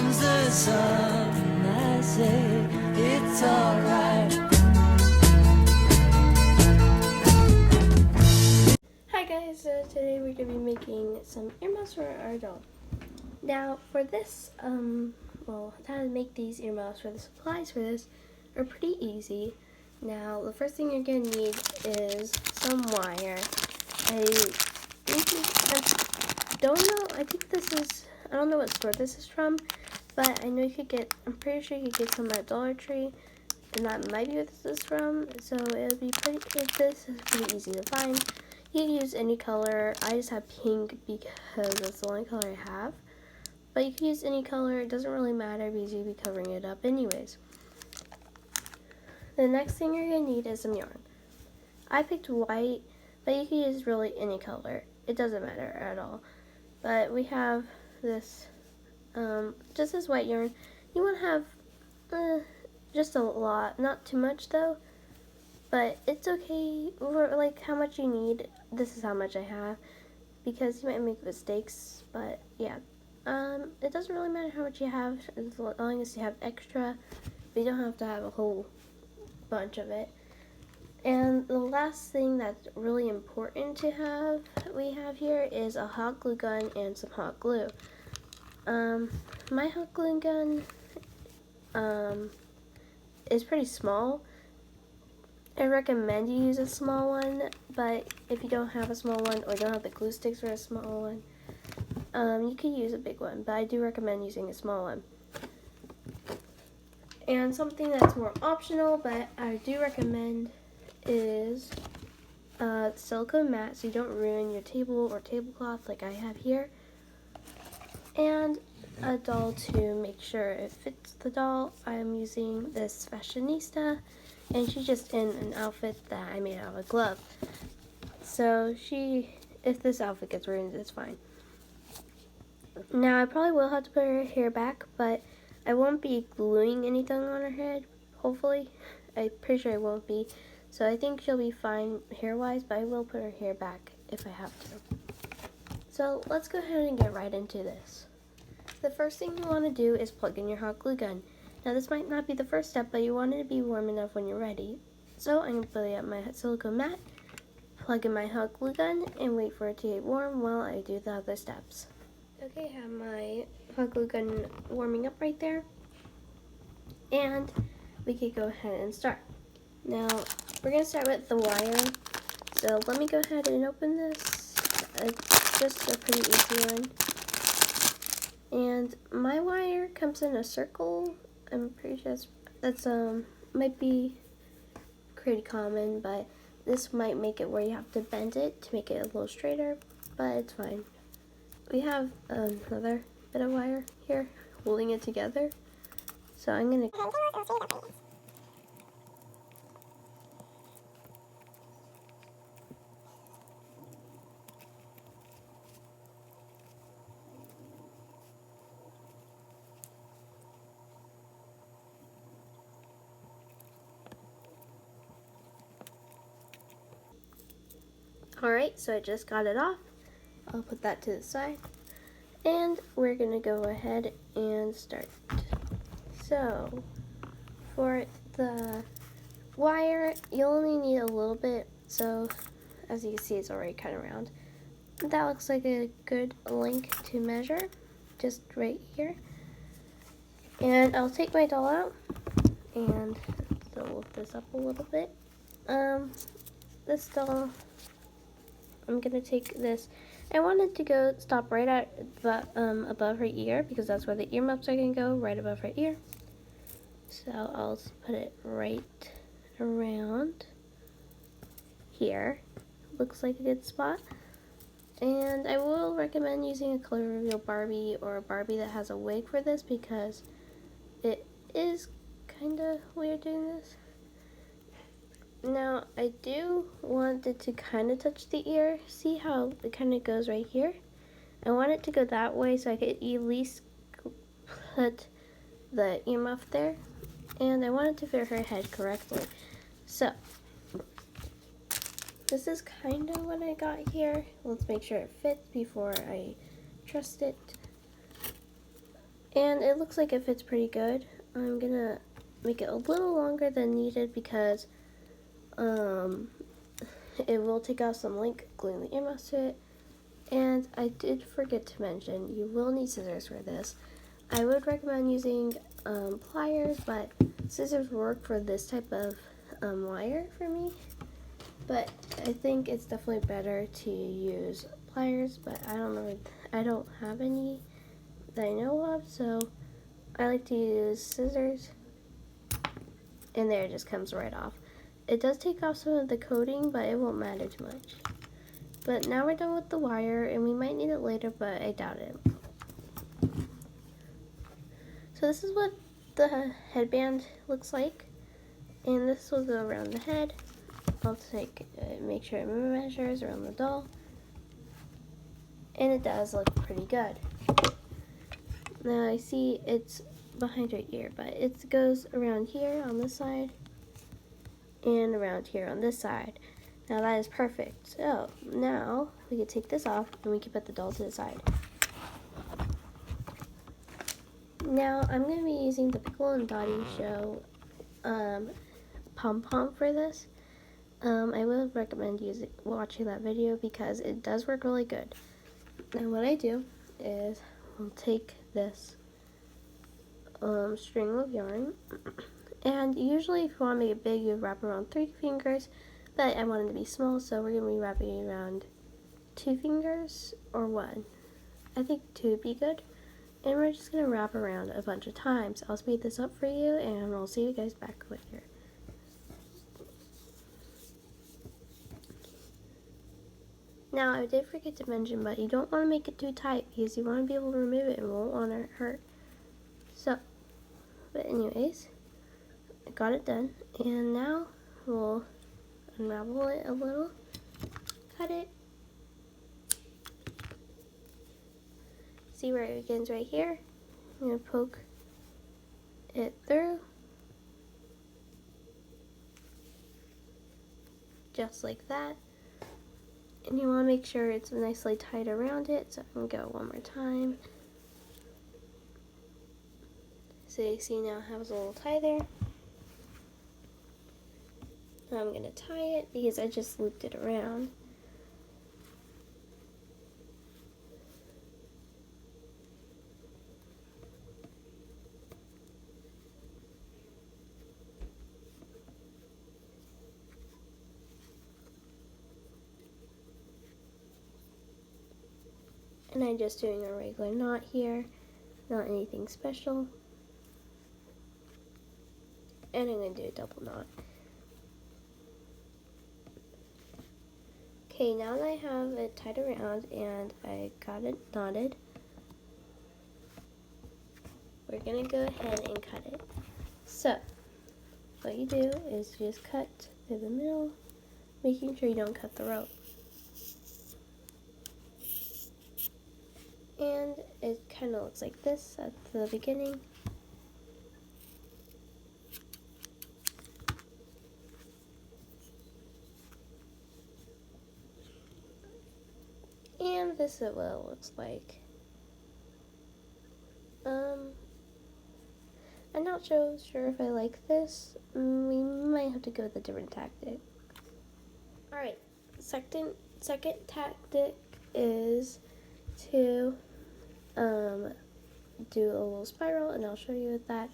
comes the sun, I say it's alright. Hi guys, so today we're going to be making some earmuffs for our doll. Now for this, how to make these earmuffs, for the supplies for this are pretty easy. Now the first thing you're going to need is some wire. I don't know what store this is from, but I know I'm pretty sure you could get some at Dollar Tree, and that might be what this is from, so this is pretty easy to find. You can use any color. I just have pink because that's the only color I have. But you can use any color. It doesn't really matter because you'll be covering it up anyways. The next thing you're going to need is some yarn. I picked white, but you can use really any color. It doesn't matter at all. But we have this, just this white yarn. You want to have just a lot. Not too much though. But it's okay for like how much you need. This is how much I have because you might make mistakes, but yeah. It doesn't really matter how much you have as long as you have extra, but you don't have to have a whole bunch of it. And the last thing that's really important to have, we have here is a hot glue gun and some hot glue. My hot glue gun is pretty small. I recommend you use a small one, but if you don't have a small one or don't have the glue sticks for a small one, you can use a big one, but I do recommend using a small one. And something that's more optional, but I do recommend, is silicone mat so you don't ruin your table or tablecloth like I have here. And a doll to make sure it fits the doll. I'm using this fashionista, and she's just in an outfit that I made out of a glove. So if this outfit gets ruined, it's fine. Now I probably will have to put her hair back, but I won't be gluing anything on her head, hopefully. I'm pretty sure I won't be. So I think she'll be fine hair-wise, but I will put her hair back if I have to. So let's go ahead and get right into this. The first thing you want to do is plug in your hot glue gun. Now this might not be the first step, but you want it to be warm enough when you're ready. So I'm going to put up my silicone mat, plug in my hot glue gun, and wait for it to get warm while I do the other steps. Okay, I have my hot glue gun warming up right there, and we can go ahead and start. Now we're going to start with the wire, so let me go ahead and open this. It's just a pretty easy one. And my wire comes in a circle. I'm pretty sure that's might be pretty common, but this might make it where you have to bend it to make it a little straighter, but it's fine. We have another bit of wire here holding it together, so I'm gonna Alright, so I just got it off. I'll put that to the side. And we're going to go ahead and start. So, for the wire, you only need a little bit. So, as you can see, it's already kind of round. That looks like a good length to measure, just right here. And I'll take my doll out and lift this up a little bit. This doll, I'm gonna take this. I wanted to stop right at above her ear because that's where the earmuffs are gonna go, right above her ear. So I'll just put it right around here. Looks like a good spot. And I will recommend using a color reveal Barbie or a Barbie that has a wig for this because it is kind of weird doing this. Now, I do want it to kind of touch the ear. See how it kind of goes right here? I want it to go that way so I could at least put the earmuff there. And I want it to fit her head correctly. So, this is kind of what I got here. Let's make sure it fits before I trust it. And it looks like it fits pretty good. I'm gonna make it a little longer than needed because it will take off some link gluing the earmuffs to it. And I did forget to mention, you will need scissors for this. I would recommend using pliers, but scissors work for this type of wire for me. But I think it's definitely better to use pliers, but I don't know, I don't have any that I know of, so I like to use scissors. And there, it just comes right off. It does take off some of the coating, but it won't matter too much. But now we're done with the wire, and we might need it later, but I doubt it. So this is what the headband looks like, and this will go around the head. I'll make sure it measures around the doll, and it does look pretty good. Now I see it's behind your ear, but it goes around here on this side, and around here on this side. Now that is perfect. So now we can take this off and we can put the doll to the side. Now I'm going to be using the Pickle and Dottie show pom-pom for this. I would recommend watching that video because it does work really good. Now what I do is I'll take this string of yarn, and usually if you want to make it big, you wrap around 3 fingers, but I want it to be small, so we're going to be wrapping around 2 fingers or 1. I think 2 would be good. And we're just going to wrap around a bunch of times. I'll speed this up for you, and I'll see you guys back later. Now, I did forget to mention, but you don't want to make it too tight because you want to be able to remove it and won't want to hurt. So, but anyways, I got it done. And now we'll unravel it a little, cut it. See where it begins right here? I'm going to poke it through, just like that. And you want to make sure it's nicely tight around it, so I'm going to go one more time. So you see now it has a little tie there. Now I'm going to tie it because I just looped it around. And I'm just doing a regular knot here, not anything special. And I'm going to do a double knot. Okay, now that I have it tied around and I got it knotted, we're going to go ahead and cut it. So, what you do is you just cut through the middle, making sure you don't cut the rope. And it kind of looks like this at the beginning. And this is what it looks like. I'm not sure if I like this. We might have to go with a different tactic. Alright, second tactic is to do a little spiral, and I'll show you with that.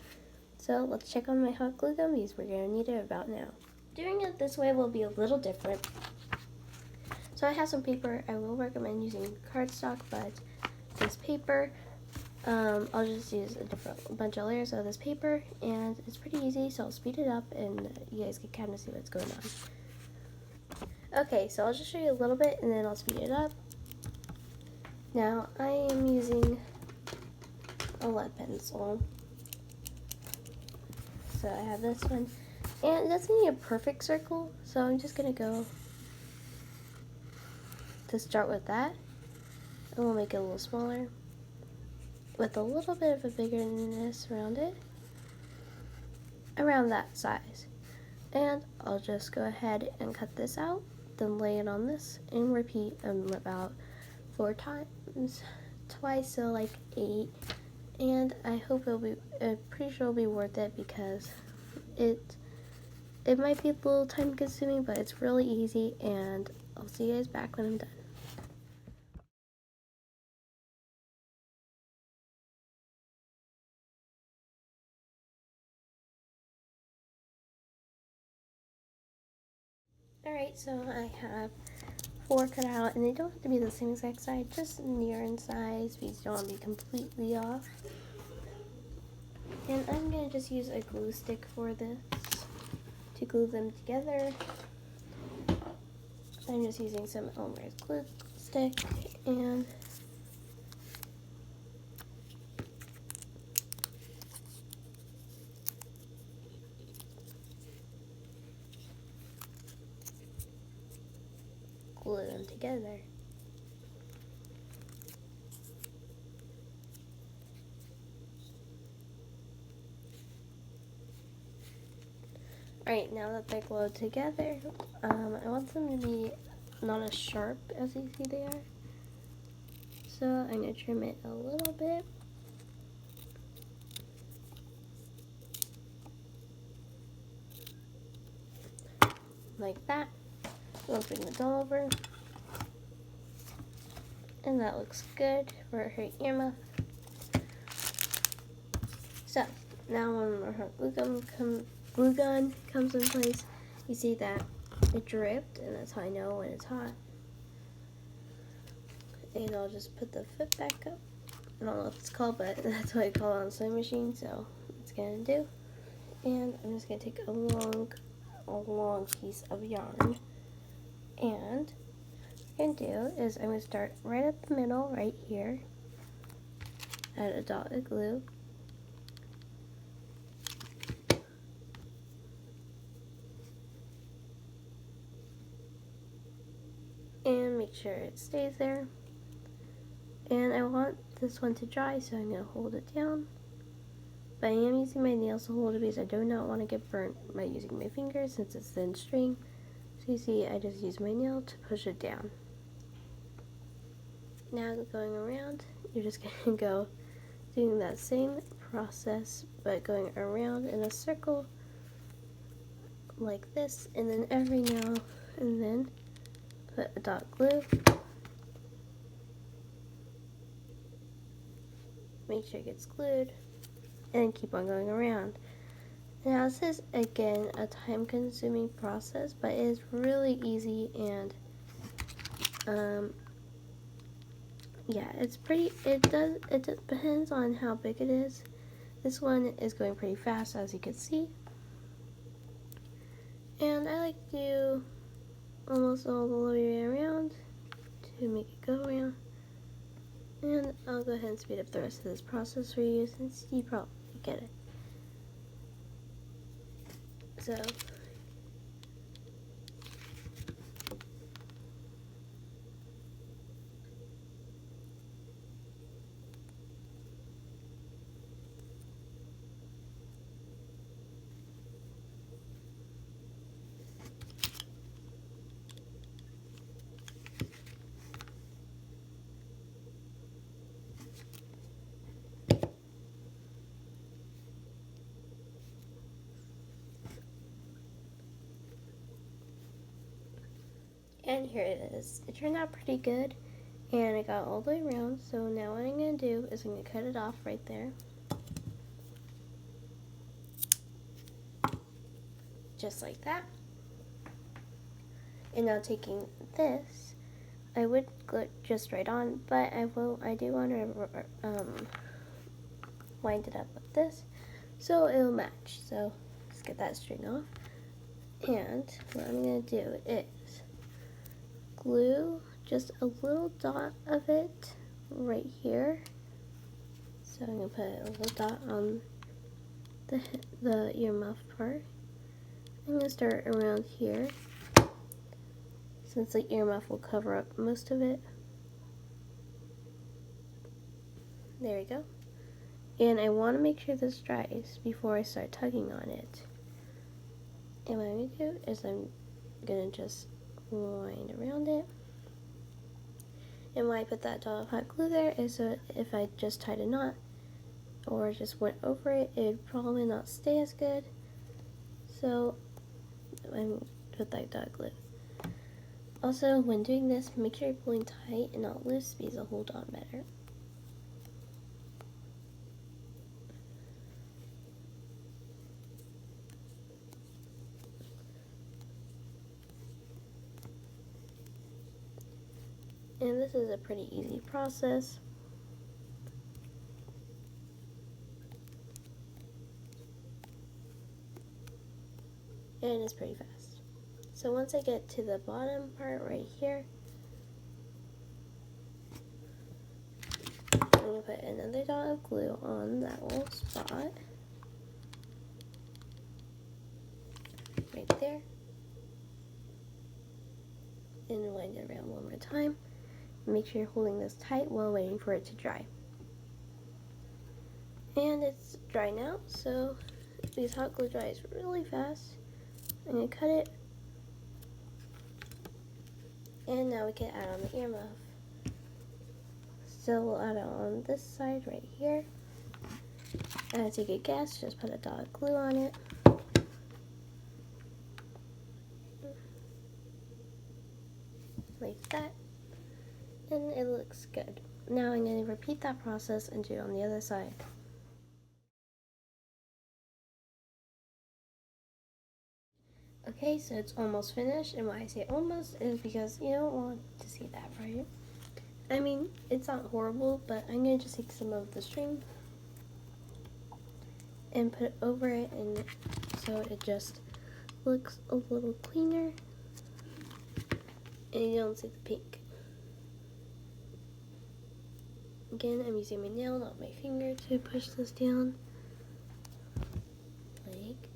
So let's check on my hot glue gun because we're going to need it about now. Doing it this way will be a little different. So I have some paper. I will recommend using cardstock, but this paper, I'll just use a bunch of layers of this paper, and it's pretty easy, so I'll speed it up and you guys can kind of see what's going on. Okay, so I'll just show you a little bit and then I'll speed it up. Now, I am using a lead pencil. So I have this one, and it doesn't need a perfect circle, so I'm just going to go to start with that, and we'll make it a little smaller with a little bit of a bigness around it, around that size. And I'll just go ahead and cut this out, then lay it on this, and repeat about 4 times, twice, so like 8, And I hope I'm pretty sure it'll be worth it because it might be a little time consuming, but it's really easy, and I'll see you guys back when I'm done. Alright, so I have 4 cut out, and they don't have to be the same exact size, just near in size because you don't want to be completely off. And I'm going to just use a glue stick for this to glue them together. I'm just using some Elmer's glue stick and glue them together. Alright, now that they're glued together, I want them to be not as sharp as you see they are. So I'm going to trim it a little bit. Like that. We'll bring the doll over. And that looks good for her earmuff. So, now when her glue gun comes in place, you see that it dripped, and that's how I know when it's hot. And I'll just put the foot back up. I don't know what it's called, but that's what I call it on the sewing machine, so it's gonna do. And I'm just gonna take a long piece of yarn, and what I'm gonna do is I'm gonna start right at the middle, right here, add a dot of glue, and make sure it stays there. And I want this one to dry, so I'm gonna hold it down. But I am using my nails to hold it because I do not want to get burnt by using my fingers since it's thin string. So you see, I just use my nail to push it down. Now going around, you're just gonna go doing that same process, but going around in a circle like this, and then every now and then put a dot glue. Make sure it gets glued, and keep on going around. Now this is again a time-consuming process, but it is really easy, and yeah, it's pretty. It depends on how big it is. This one is going pretty fast, as you can see, and I like to do almost all the way around to make it go around. And I'll go ahead and speed up the rest of this process for you since you probably get it. So and here it is. It turned out pretty good, and I got all the way around. So now what I'm going to do is I'm going to cut it off right there. Just like that. And now taking this, I would glue it just right on, but I do want to wind it up with this so it'll match. So let's get that string off. And what I'm going to do is glue just a little dot of it right here. So I'm going to put a little dot on the earmuff part. I'm going to start around here since the earmuff will cover up most of it. There we go. And I want to make sure this dries before I start tugging on it. And what I'm going to do is I'm going to just wind around it. And why I put that dot of hot glue there is so if I just tied a knot, or just went over it, it would probably not stay as good. So, with like dot glue. Also, when doing this, make sure you're pulling tight and not loose because it'll hold on better. And this is a pretty easy process. And it's pretty fast. So once I get to the bottom part right here, I'm going to put another dot of glue on that little spot. Right there. And wind it around one more time. Make sure you're holding this tight while waiting for it to dry. And it's dry now, so because hot glue dries really fast, I'm going to cut it. And now we can add on the earmuff. So we'll add it on this side right here. As you get guess, just put a dot of glue on it. Like that. And it looks good. Now I'm going to repeat that process and do it on the other side. Okay, so it's almost finished, and why I say almost is because you don't want to see that, right? I mean, it's not horrible, but I'm going to just take some of the string and put it over it, and so it just looks a little cleaner, and you don't see the pink. Again, I'm using my nail, not my finger, to push this down, like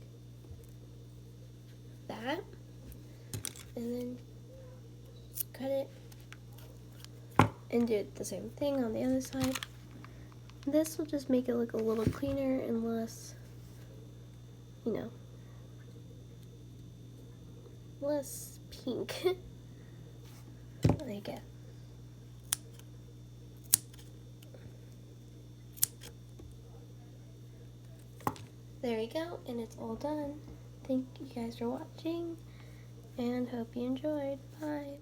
that, and then cut it, and do the same thing on the other side. This will just make it look a little cleaner and less, you know, less pink. Like it. There we go, and it's all done. Thank you guys for watching, and hope you enjoyed. Bye.